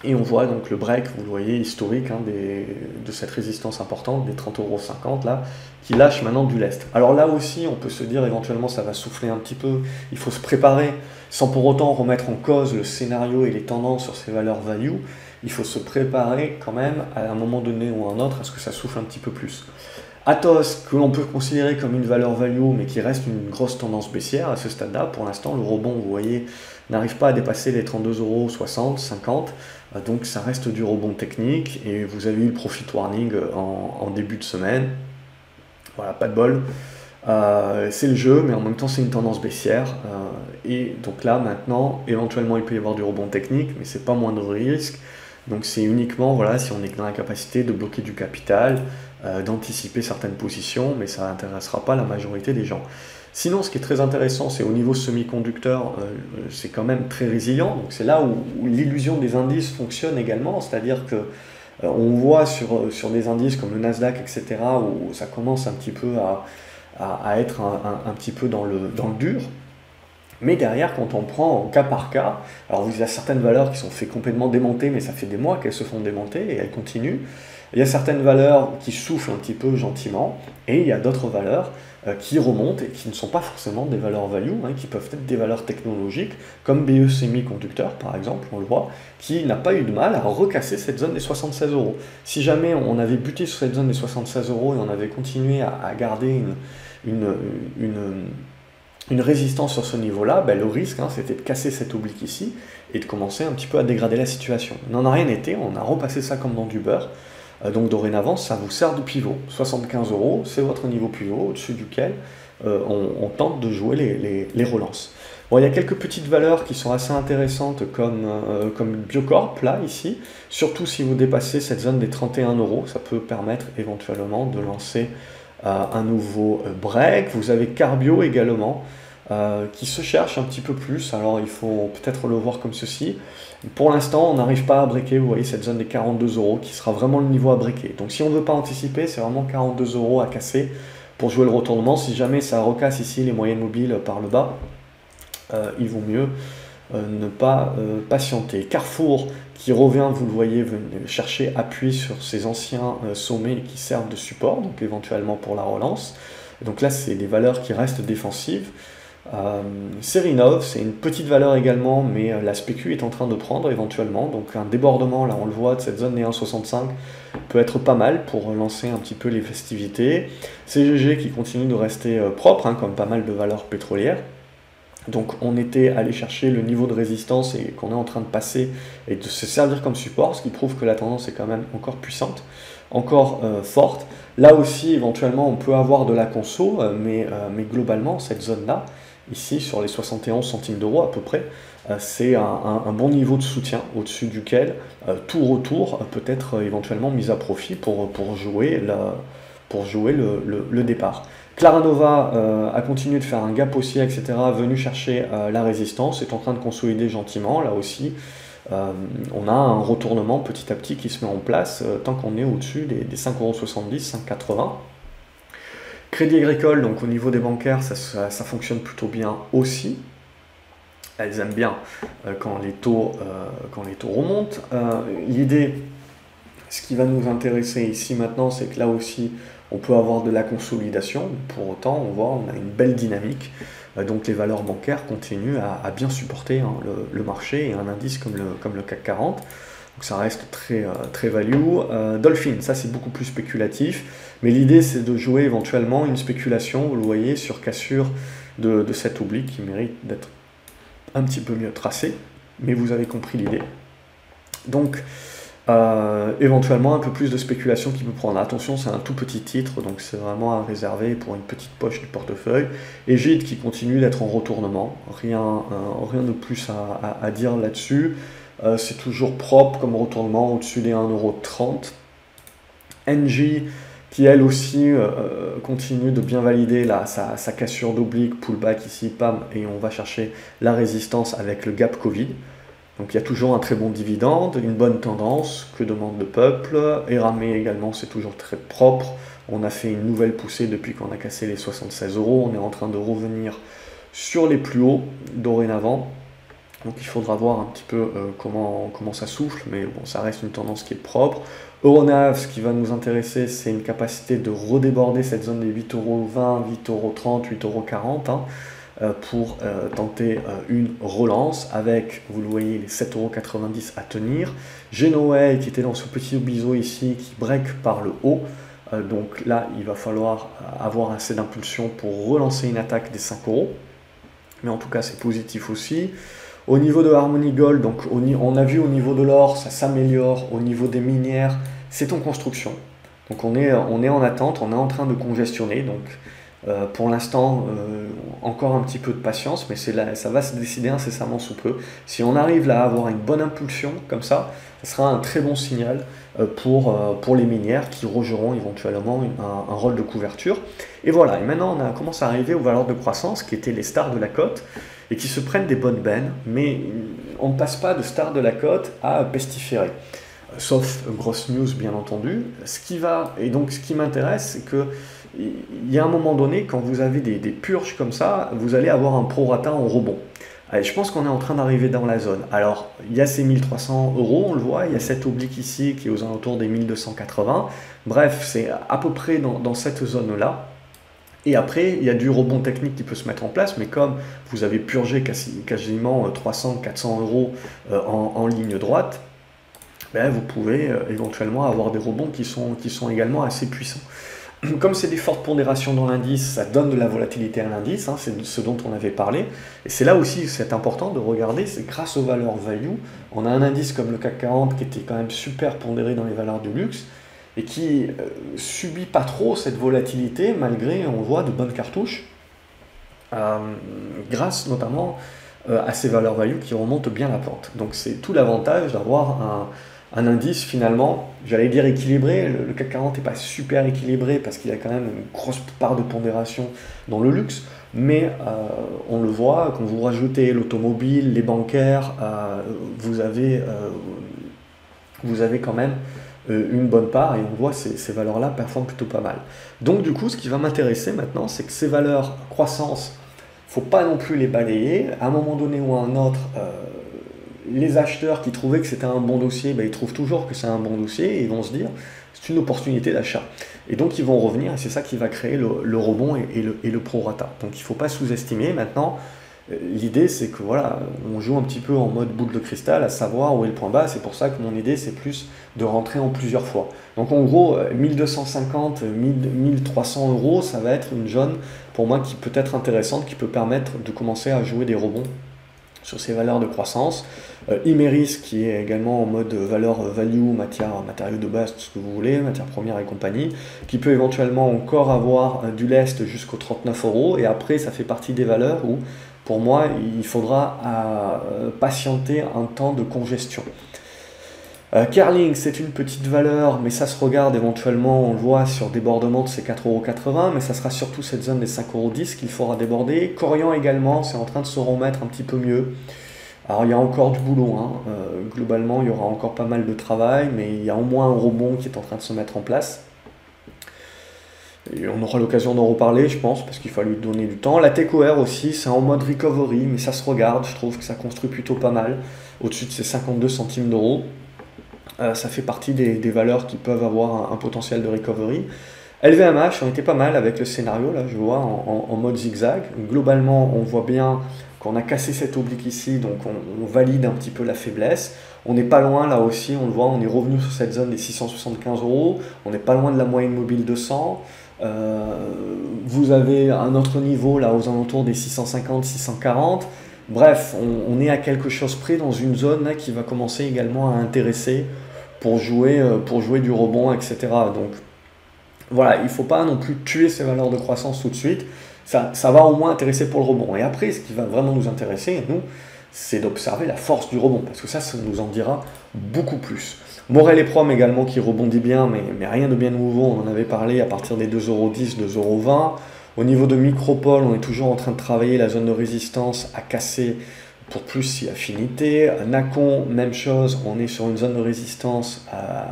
Et on voit donc le break, vous le voyez, historique, hein, de cette résistance importante, des 30,50 € là, qui lâche maintenant du lest. Alors là aussi, on peut se dire éventuellement ça va souffler un petit peu, il faut se préparer, sans pour autant remettre en cause le scénario et les tendances sur ces valeurs value, il faut se préparer quand même à un moment donné ou à un autre à ce que ça souffle un petit peu plus. Atos, que l'on peut considérer comme une valeur value, mais qui reste une grosse tendance baissière à ce stade-là, pour l'instant, le rebond, vous voyez, n'arrive pas à dépasser les 32,60 €, 50, donc ça reste du rebond technique, et vous avez eu le profit warning en début de semaine. Voilà, pas de bol. C'est le jeu, mais en même temps, c'est une tendance baissière, et donc là, maintenant, éventuellement, il peut y avoir du rebond technique, mais c'est pas moindre risque. Donc c'est uniquement, voilà, si on est dans la capacité de bloquer du capital, d'anticiper certaines positions, mais ça n'intéressera pas la majorité des gens. Sinon, ce qui est très intéressant, c'est au niveau semi-conducteur, c'est quand même très résilient. Donc c'est là où l'illusion des indices fonctionne également, c'est-à-dire que on voit sur des indices comme le Nasdaq, etc., où ça commence un petit peu à être un petit peu dans le dur. Mais derrière, quand on prend au cas par cas, alors il y a certaines valeurs qui sont fait complètement démonter, mais ça fait des mois qu'elles se font démonter et elles continuent. Il y a certaines valeurs qui soufflent un petit peu gentiment, et il y a d'autres valeurs qui remontent et qui ne sont pas forcément des valeurs value, hein, qui peuvent être des valeurs technologiques, comme BE Semiconductor par exemple, on le voit, qui n'a pas eu de mal à recasser cette zone des 76 €. Si jamais on avait buté sur cette zone des 76 € et on avait continué à garder une résistance sur ce niveau-là, ben le risque, hein, c'était de casser cette oblique ici et de commencer un petit peu à dégrader la situation. Il n'en a rien été, on a repassé ça comme dans du beurre. Donc dorénavant, ça vous sert de pivot. 75 €, c'est votre niveau pivot au-dessus duquel on tente de jouer les relances. Bon, il y a quelques petites valeurs qui sont assez intéressantes comme Biocorp, là, ici. Surtout si vous dépassez cette zone des 31 euros, ça peut permettre éventuellement de lancer un nouveau break. Vous avez Carbio également, qui se cherche un petit peu plus. Alors il faut peut-être le voir comme ceci. Pour l'instant, on n'arrive pas à breaker, vous voyez, cette zone des 42 euros, qui sera vraiment le niveau à breaker. Donc si on ne veut pas anticiper, c'est vraiment 42 euros à casser pour jouer le retournement. Si jamais ça recasse ici les moyennes mobiles par le bas, il vaut mieux ne pas patienter. Carrefour qui revient, vous le voyez, chercher appui sur ses anciens sommets qui servent de support, donc éventuellement pour la relance. Donc là, c'est des valeurs qui restent défensives. Serinov, c'est une petite valeur également, mais la spécu est en train de prendre éventuellement. Donc un débordement, là on le voit, de cette zone des 1,65 peut être pas mal pour lancer un petit peu les festivités. CGG qui continue de rester propre, hein, comme pas mal de valeurs pétrolières. Donc on était allé chercher le niveau de résistance et qu'on est en train de passer et de se servir comme support, ce qui prouve que la tendance est quand même encore puissante, encore forte. Là aussi, éventuellement, on peut avoir de la conso, mais globalement, cette zone-là, ici, sur les 71 centimes d'euros à peu près, c'est un bon niveau de soutien au-dessus duquel tout retour peut être éventuellement mis à profit pour jouer le départ. Claranova a continué de faire un gap haussier, etc., venu chercher la résistance, est en train de consolider gentiment, là aussi. On a un retournement petit à petit qui se met en place tant qu'on est au-dessus des 5,70 €, 5,80 €. Crédit Agricole, donc au niveau des bancaires, ça fonctionne plutôt bien aussi. Elles aiment bien quand les taux remontent. L'idée, ce qui va nous intéresser ici maintenant, c'est que là aussi, on peut avoir de la consolidation. Pour autant, on voit, on a une belle dynamique. Donc les valeurs bancaires continuent à bien supporter le marché et un indice comme le CAC 40. Donc ça reste très value. Dolphin, ça c'est beaucoup plus spéculatif. Mais l'idée c'est de jouer éventuellement une spéculation, vous le voyez, sur cassure de cet oblique qui mérite d'être un petit peu mieux tracé. Mais vous avez compris l'idée. Donc éventuellement un peu plus de spéculation qui peut prendre. Attention, c'est un tout petit titre, donc c'est vraiment à réserver pour une petite poche du portefeuille. Egide qui continue d'être en retournement, rien de plus à dire là-dessus. C'est toujours propre comme retournement au-dessus des 1,30 €. Engie qui elle aussi continue de bien valider sa cassure d'oblique, pullback ici, pam, et on va chercher la résistance avec le gap Covid. Donc il y a toujours un très bon dividende, une bonne tendance, que demande le peuple. Eramé également, c'est toujours très propre. On a fait une nouvelle poussée depuis qu'on a cassé les 76 €. On est en train de revenir sur les plus hauts dorénavant. Donc il faudra voir un petit peu comment ça souffle, mais bon, ça reste une tendance qui est propre. Euronav, ce qui va nous intéresser, c'est une capacité de redéborder cette zone des 8,20 €, 8,30 €, 8,40 € pour tenter une relance avec, vous le voyez, les 7,90 € à tenir. Genoa qui était dans ce petit biseau ici, qui break par le haut. Donc là, il va falloir avoir assez d'impulsion pour relancer une attaque des 5 €. Mais en tout cas, c'est positif aussi. Au niveau de Harmony Gold, donc on a vu au niveau de l'or, ça s'améliore. Au niveau des minières, c'est en construction. Donc on est en attente, on est en train de congestionner. Donc pour l'instant, encore un petit peu de patience, mais ça va se décider incessamment sous peu. Si on arrive là à avoir une bonne impulsion comme ça, ce sera un très bon signal pour les minières qui rejoueront éventuellement un rôle de couverture. Et voilà, et maintenant on commence à arriver aux valeurs de croissance qui étaient les stars de la cote et qui se prennent des bonnes bennes, mais on ne passe pas de stars de la cote à pestiférer. Sauf grosse news bien entendu. Ce qui m'intéresse, c'est que il y a un moment donné, quand vous avez des purges comme ça, vous allez avoir un prorata en rebond. Allez, je pense qu'on est en train d'arriver dans la zone. Alors, il y a ces 1300 €, on le voit, il y a cette oblique ici qui est aux alentours des 1280. Bref, c'est à peu près dans cette zone-là. Et après, il y a du rebond technique qui peut se mettre en place, mais comme vous avez purgé quasiment 300-400 € en ligne droite, ben vous pouvez éventuellement avoir des rebonds qui sont également assez puissants. Comme c'est des fortes pondérations dans l'indice, ça donne de la volatilité à l'indice, hein, c'est ce dont on avait parlé. Et c'est là aussi c'est important de regarder, c'est grâce aux valeurs value, on a un indice comme le CAC 40 qui était quand même super pondéré dans les valeurs de luxe, et qui subit pas trop cette volatilité, malgré, on voit, de bonnes cartouches, grâce notamment à ces valeurs value qui remontent bien la pente. Donc c'est tout l'avantage d'avoir un indice finalement, j'allais dire équilibré. Le CAC 40 n'est pas super équilibré parce qu'il y a quand même une grosse part de pondération dans le luxe, mais on le voit, quand vous rajoutez l'automobile, les bancaires, vous avez quand même une bonne part, et on voit ces valeurs-là performent plutôt pas mal. Donc du coup, ce qui va m'intéresser maintenant, c'est que ces valeurs croissance, il ne faut pas non plus les balayer. À un moment donné ou à un autre, les acheteurs qui trouvaient que c'était un bon dossier, ils trouvent toujours que c'est un bon dossier, et ils vont se dire c'est une opportunité d'achat. Et donc ils vont revenir, et c'est ça qui va créer le rebond et le prorata. Donc il ne faut pas sous-estimer. Maintenant, l'idée c'est que voilà, on joue un petit peu en mode boule de cristal, à savoir où est le point bas. C'est pour ça que mon idée c'est plus de rentrer en plusieurs fois. Donc en gros, 1250, 1300 euros, ça va être une zone pour moi qui peut être intéressante, qui peut permettre de commencer à jouer des rebonds sur ces valeurs de croissance. Imeris qui est également en mode valeur value, matériaux de base, tout ce que vous voulez, matières premières et compagnie, qui peut éventuellement encore avoir du lest jusqu'aux 39 euros, et après ça fait partie des valeurs où pour moi il faudra patienter un temps de congestion. Kerling, c'est une petite valeur, mais ça se regarde éventuellement, on le voit sur débordement de ces 4,80 €, mais ça sera surtout cette zone des 5,10 € qu'il faudra déborder. Corian également, c'est en train de se remettre un petit peu mieux. Alors il y a encore du boulot, hein. Globalement il y aura encore pas mal de travail, mais il y a au moins un rebond qui est en train de se mettre en place. Et on aura l'occasion d'en reparler, je pense, parce qu'il faut lui donner du temps. La TechOR aussi, c'est en mode recovery, mais ça se regarde, je trouve que ça construit plutôt pas mal, au-dessus de ces 52 centimes d'euros. Ça fait partie des valeurs qui peuvent avoir un potentiel de recovery. LVMH ont été pas mal avec le scénario, là je vois, en mode zigzag. Globalement, on voit bien qu'on a cassé cette oblique ici, donc on valide un petit peu la faiblesse. On n'est pas loin, là aussi, on le voit, on est revenu sur cette zone des 675 €. On n'est pas loin de la moyenne mobile 200. Vous avez un autre niveau, là, aux alentours des 650, 640. Bref, on est à quelque chose près dans une zone là, qui va commencer également à intéresser pour jouer du rebond, etc. Donc voilà, il ne faut pas non plus tuer ces valeurs de croissance tout de suite. Ça va au moins intéresser pour le rebond. Et après, ce qui va vraiment nous intéresser, nous, c'est d'observer la force du rebond, parce que ça nous en dira beaucoup plus. Morel et Prom également qui rebondit bien, mais rien de bien nouveau, on en avait parlé à partir des 2,10 €, 2,20 €. Au niveau de Micropole, on est toujours en train de travailler la zone de résistance à casser pour plus si affinité. Nacon, même chose, on est sur une zone de résistance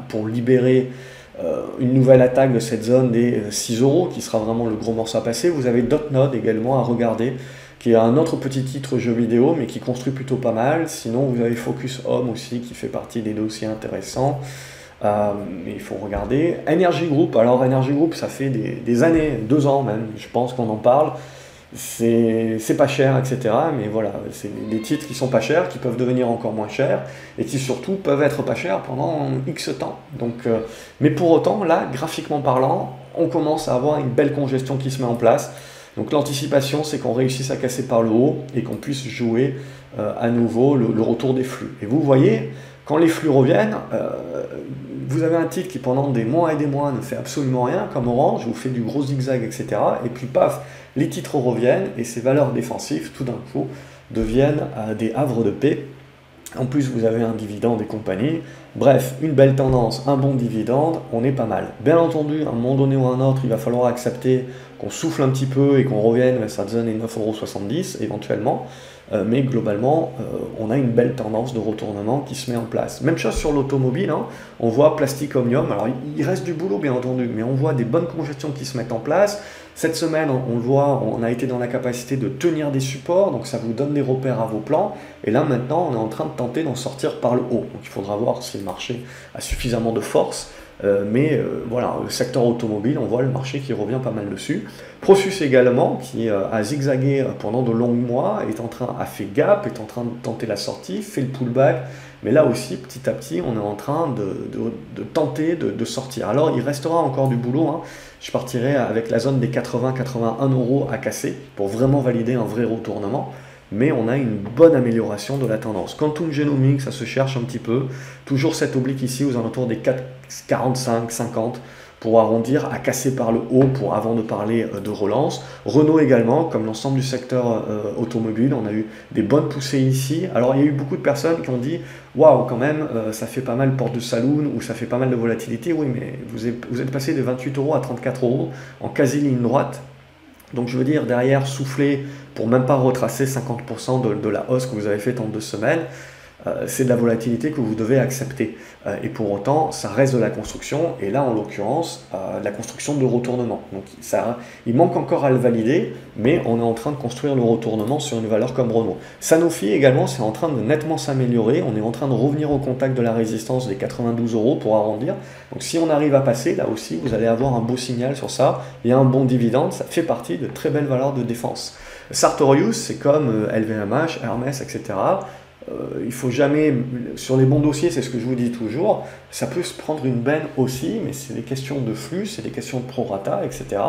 pour libérer une nouvelle attaque de cette zone des 6 € qui sera vraiment le gros morceau à passer. Vous avez Dotnod également à regarder, qui est un autre petit titre jeu vidéo, mais qui construit plutôt pas mal. Sinon, vous avez Focus Home aussi, qui fait partie des dossiers intéressants. Il faut regarder. Energy Group, alors Energy Group, ça fait des années, 2 ans même, je pense qu'on en parle. C'est pas cher, etc. Mais voilà, c'est des titres qui sont pas chers, qui peuvent devenir encore moins chers, et qui surtout peuvent être pas chers pendant X temps. Donc, mais pour autant, là, graphiquement parlant, on commence à avoir une belle congestion qui se met en place. Donc l'anticipation, c'est qu'on réussisse à casser par le haut et qu'on puisse jouer à nouveau le retour des flux. Et vous voyez, quand les flux reviennent, vous avez un titre qui pendant des mois et des mois ne fait absolument rien, comme Orange, vous fait du gros zigzag, etc. Et puis paf, les titres reviennent et ces valeurs défensives, tout d'un coup, deviennent des havres de paix. En plus, vous avez un dividende et compagnie. Bref, une belle tendance, un bon dividende, on est pas mal. Bien entendu, à un moment donné ou à un autre, il va falloir accepter qu'on souffle un petit peu et qu'on revienne vers cette zone des 9,70 € éventuellement. Mais globalement, on a une belle tendance de retournement qui se met en place. Même chose sur l'automobile, hein. On voit Plastic Omnium, alors il reste du boulot bien entendu, mais on voit des bonnes congestions qui se mettent en place. Cette semaine, on le voit, on a été dans la capacité de tenir des supports, donc ça vous donne des repères à vos plans. Et là maintenant, on est en train de tenter d'en sortir par le haut. Donc il faudra voir si le marché a suffisamment de force. Voilà, le secteur automobile, on voit le marché qui revient pas mal dessus. Prosus également, qui a zigzagué pendant de longs mois, a fait gap, est en train de tenter la sortie, fait le pullback, mais là aussi, petit à petit, on est en train de tenter de sortir. Alors, il restera encore du boulot, hein. Je partirai avec la zone des 80-81 € à casser pour vraiment valider un vrai retournement. Mais on a une bonne amélioration de la tendance. Quantum Genomics, ça se cherche un petit peu. Toujours cette oblique ici aux alentours des 4,45, 50 pour arrondir, à casser par le haut avant de parler de relance. Renault également, comme l'ensemble du secteur automobile, on a eu des bonnes poussées ici. Alors il y a eu beaucoup de personnes qui ont dit « Waouh, quand même, ça fait pas mal porte de saloon ou ça fait pas mal de volatilité. » Oui, mais vous êtes passé de 28 € à 34 € en quasi ligne droite. Donc je veux dire, derrière, souffler pour même pas retracer 50% de la hausse que vous avez faite en 2 semaines, c'est de la volatilité que vous devez accepter. Et pour autant, ça reste de la construction, et là, en l'occurrence, de la construction de retournement. Donc il manque encore à le valider, mais on est en train de construire le retournement sur une valeur comme Renault. Sanofi également, c'est en train de nettement s'améliorer. On est en train de revenir au contact de la résistance des 92 € pour arrondir. Donc si on arrive à passer, là aussi, vous allez avoir un beau signal sur ça. Il y a un bon dividende, ça fait partie de très belles valeurs de défense. Sartorius, c'est comme LVMH, Hermès, etc. Il faut jamais, sur les bons dossiers, c'est ce que je vous dis toujours, ça peut se prendre une benne aussi, mais c'est des questions de flux, c'est des questions de prorata, etc.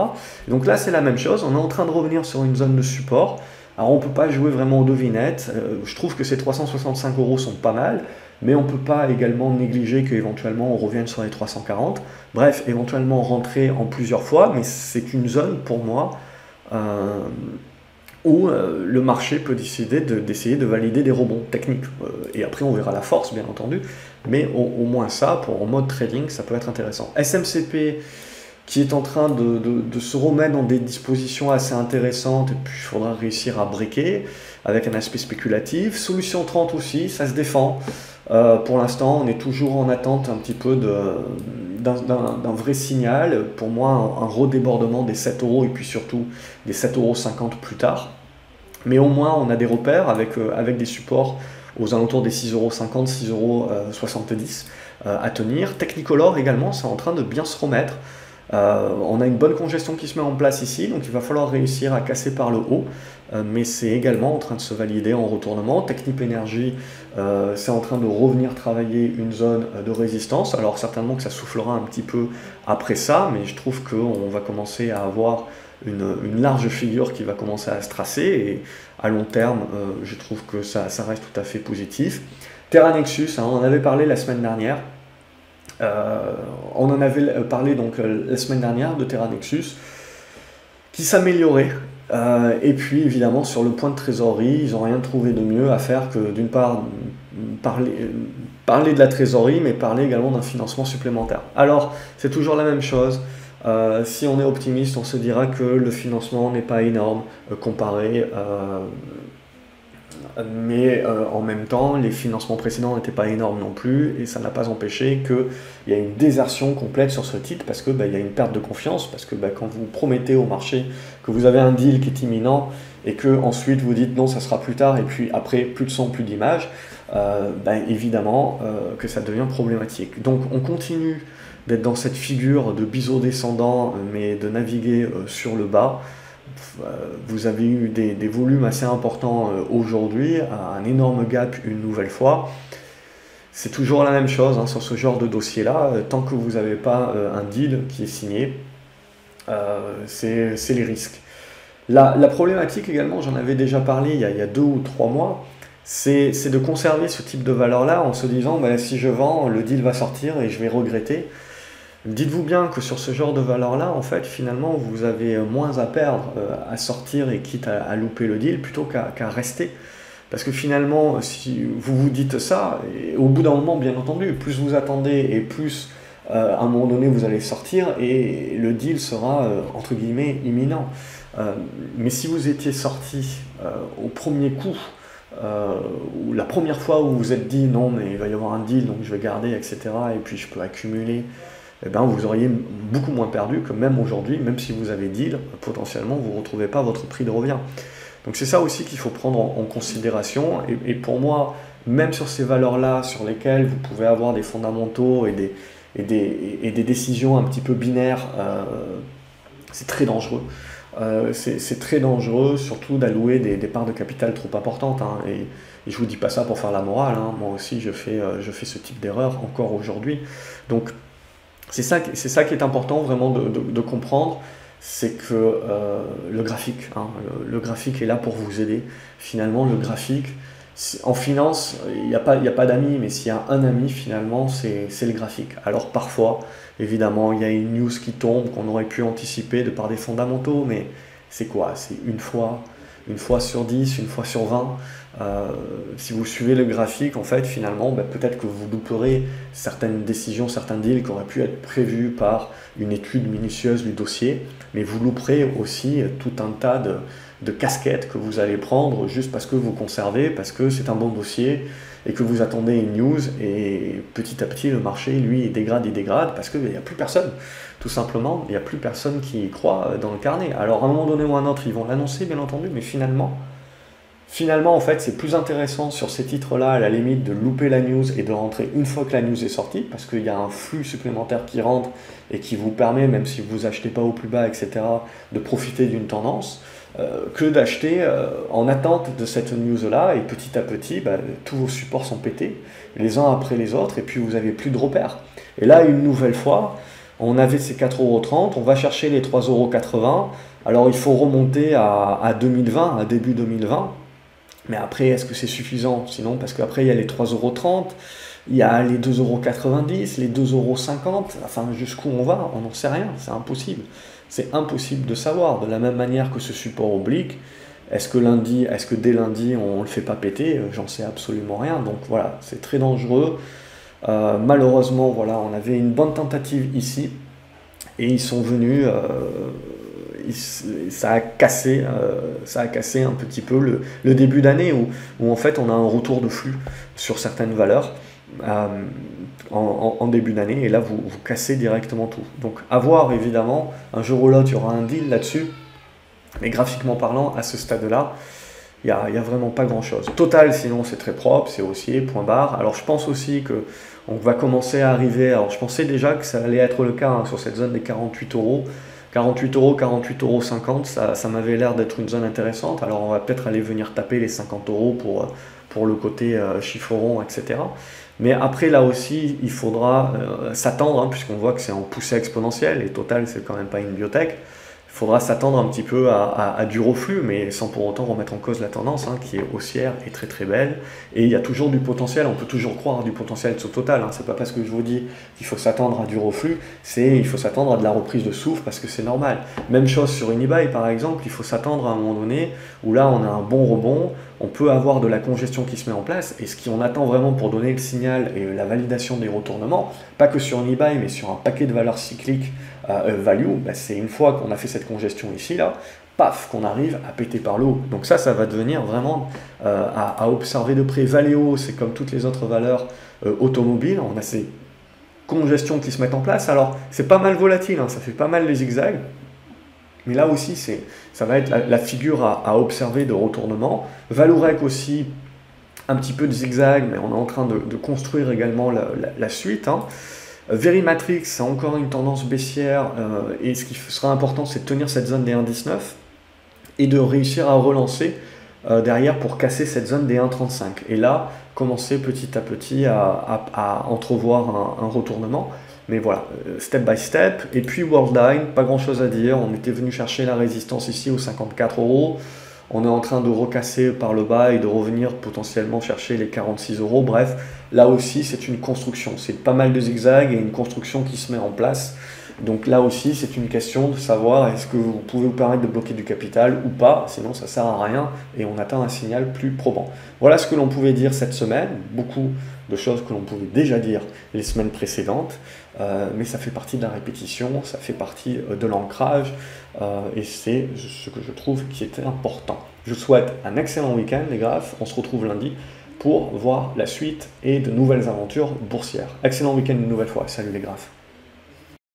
Donc là, c'est la même chose, on est en train de revenir sur une zone de support. Alors on ne peut pas jouer vraiment aux devinettes, je trouve que ces 365 € sont pas mal, mais on ne peut pas également négliger qu'éventuellement on revienne sur les 340. Bref, éventuellement rentrer en plusieurs fois, mais c'est une zone pour moi où le marché peut décider d'essayer de valider des rebonds techniques. Et après, on verra la force, bien entendu, mais au moins ça, en mode trading, ça peut être intéressant. SMCP, qui est en train de se remettre dans des dispositions assez intéressantes, et puis il faudra réussir à breaker, avec un aspect spéculatif. Solution 30 aussi, ça se défend. Pour l'instant, on est toujours en attente un petit peu d'un vrai signal. Pour moi, un redébordement des 7 € et puis surtout des 7,50 € plus tard. Mais au moins, on a des repères avec des supports aux alentours des 6,50 €, 6,70 € à tenir. Technicolor également, c'est en train de bien se remettre. On a une bonne congestion qui se met en place ici, donc il va falloir réussir à casser par le haut, mais c'est également en train de se valider en retournement. Technip Energy, c'est en train de revenir travailler une zone de résistance, alors certainement que ça soufflera un petit peu après ça, mais je trouve qu'on va commencer à avoir une large figure qui va commencer à se tracer, et à long terme, je trouve que ça reste tout à fait positif. Terra Nexus, hein, on en avait parlé la semaine dernière. On en avait parlé donc la semaine dernière de Terra Nexus qui s'améliorait, et puis évidemment sur le point de trésorerie, ils n'ont rien trouvé de mieux à faire que d'une part parler de la trésorerie, mais parler également d'un financement supplémentaire. Alors c'est toujours la même chose. Si on est optimiste, on se dira que le financement n'est pas énorme comparé, mais en même temps, les financements précédents n'étaient pas énormes non plus, et ça n'a pas empêché qu'il y ait une désertion complète sur ce titre, parce qu'il y a une perte de confiance, parce que quand vous promettez au marché que vous avez un deal qui est imminent, et que ensuite vous dites non, ça sera plus tard, et puis après, plus de son, plus d'image, évidemment que ça devient problématique. Donc on continue d'être dans cette figure de biseau descendant, mais de naviguer sur le bas. Vous avez eu des volumes assez importants aujourd'hui, un énorme gap une nouvelle fois. C'est toujours la même chose hein, sur ce genre de dossier-là. Tant que vous n'avez pas un deal qui est signé, c'est les risques. La problématique également, j'en avais déjà parlé il y a 2 ou 3 mois, c'est de conserver ce type de valeur-là en se disant si je vends, le deal va sortir et je vais regretter. Dites-vous bien que sur ce genre de valeur-là, en fait, finalement, vous avez moins à perdre à sortir et quitte à louper le deal plutôt qu'à rester. Parce que finalement, si vous vous dites ça, et au bout d'un moment, bien entendu, plus vous attendez et plus à un moment donné vous allez sortir et le deal sera entre guillemets imminent. Mais si vous étiez sorti au premier coup, ou la première fois où vous vous êtes dit non, mais il va y avoir un deal, donc je vais garder, etc., et puis je peux accumuler, vous auriez beaucoup moins perdu que même aujourd'hui, même si vous avez deal, potentiellement vous ne retrouvez pas votre prix de revient. Donc c'est ça aussi qu'il faut prendre en considération, et pour moi, même sur ces valeurs-là, sur lesquelles vous pouvez avoir des fondamentaux et des décisions un petit peu binaires, c'est très dangereux. C'est très dangereux, surtout d'allouer des parts de capital trop importantes, hein, et je ne vous dis pas ça pour faire la morale, hein, moi aussi je fais ce type d'erreur encore aujourd'hui. Donc c'est ça qui est important vraiment de comprendre, c'est que le graphique, hein, le graphique est là pour vous aider. Finalement, le graphique, En finance, il n'y a pas d'amis, mais s'il y a un ami, finalement, c'est le graphique. Alors parfois, évidemment, il y a une news qui tombe qu'on aurait pu anticiper de par des fondamentaux, mais c'est quoi? C'est une fois sur 10, une fois sur 20. Si vous suivez le graphique, en fait, finalement, ben, peut-être que vous louperez certaines décisions, certains deals qui auraient pu être prévus par une étude minutieuse du dossier, mais vous louperez aussi tout un tas de casquettes que vous allez prendre juste parce que vous conservez, parce que c'est un bon dossier et que vous attendez une news, et petit à petit le marché, lui, il dégrade parce qu'il n'y a plus personne. Tout simplement, il n'y a plus personne qui y croit dans le carnet. Alors à un moment donné ou à un autre, ils vont l'annoncer, bien entendu, mais finalement, en fait, c'est plus intéressant sur ces titres-là, à la limite, de louper la news et de rentrer une fois que la news est sortie, parce qu'il y a un flux supplémentaire qui rentre et qui vous permet, même si vous achetez pas au plus bas, etc., de profiter d'une tendance, que d'acheter en attente de cette news-là, et petit à petit, bah, tous vos supports sont pétés, les uns après les autres, et puis vous n'avez plus de repères. Et là, une nouvelle fois, on avait ces 4,30 €, on va chercher les 3,80 €, alors il faut remonter à 2020, à début 2020, mais après, est-ce que c'est suffisant? Sinon, parce qu'après, il y a les 3,30 €, il y a les 2,90 €, les 2,50 €, enfin, jusqu'où on va, on n'en sait rien, c'est impossible. C'est impossible de savoir. De la même manière que ce support oblique, est-ce que dès lundi, on ne le fait pas péter? J'en sais absolument rien. Donc voilà, c'est très dangereux. Malheureusement, voilà, on avait une bonne tentative ici, et ils sont venus... ça a cassé un petit peu le début d'année où en fait on a un retour de flux sur certaines valeurs en début d'année, et là vous cassez directement tout. Donc à voir, évidemment, un jour ou l'autre il y aura un deal là-dessus, mais graphiquement parlant, à ce stade-là, il n'y a vraiment pas grand-chose. Total, sinon c'est très propre, c'est haussier, point barre. Alors je pense aussi que on va commencer à arriver, alors je pensais déjà que ça allait être le cas hein, sur cette zone des 48 €. 48 €, 48,50 €, ça m'avait l'air d'être une zone intéressante. Alors on va peut-être aller venir taper les 50 € pour le côté chiffre rond, etc. Mais après, là aussi, il faudra s'attendre, hein, puisqu'on voit que c'est en poussée exponentielle, et Total, c'est quand même pas une biotech. Il faudra s'attendre un petit peu à du reflux, mais sans pour autant remettre en cause la tendance, hein, qui est haussière et très très belle. Et il y a toujours du potentiel, on peut toujours croire à du potentiel sur Total. Hein. C'est pas parce que je vous dis qu'il faut s'attendre à du reflux, il faut s'attendre à de la reprise de souffle, parce que c'est normal. Même chose sur Unibail par exemple, il faut s'attendre à un moment donné où là on a un bon rebond, on peut avoir de la congestion qui se met en place, et ce qu'on attend vraiment pour donner le signal et la validation des retournements, pas que sur Unibail, mais sur un paquet de valeurs cycliques value, bah, c'est une fois qu'on a fait cette congestion ici, là, paf, qu'on arrive à péter par le haut. Donc ça va devenir vraiment à observer de près. Valeo, c'est comme toutes les autres valeurs automobiles, on a ces congestions qui se mettent en place. Alors c'est pas mal volatile, hein, ça fait pas mal les zigzags, mais là aussi ça va être la figure à observer de retournement. Valorec aussi, un petit peu de zigzag, mais on est en train de construire également la suite. Hein. Verimatrix, c'est encore une tendance baissière, et ce qui sera important, c'est de tenir cette zone des 1,19 et de réussir à relancer derrière pour casser cette zone des 1,35. Et là, commencer petit à petit à entrevoir un retournement. Mais voilà, step by step. Et puis Worldline, pas grand chose à dire. On était venu chercher la résistance ici aux 54 €. On est en train de recasser par le bas et de revenir potentiellement chercher les 46 €. Bref, là aussi, c'est une construction. C'est pas mal de zigzags et une construction qui se met en place. Donc là aussi, c'est une question de savoir est-ce que vous pouvez vous permettre de bloquer du capital ou pas, sinon ça sert à rien et on atteint un signal plus probant. Voilà ce que l'on pouvait dire cette semaine, beaucoup de choses que l'on pouvait déjà dire les semaines précédentes, mais ça fait partie de la répétition, ça fait partie de l'ancrage, et c'est ce que je trouve qui était important. Je vous souhaite un excellent week-end les graphes, on se retrouve lundi pour voir la suite et de nouvelles aventures boursières. Excellent week-end une nouvelle fois, salut les graphes.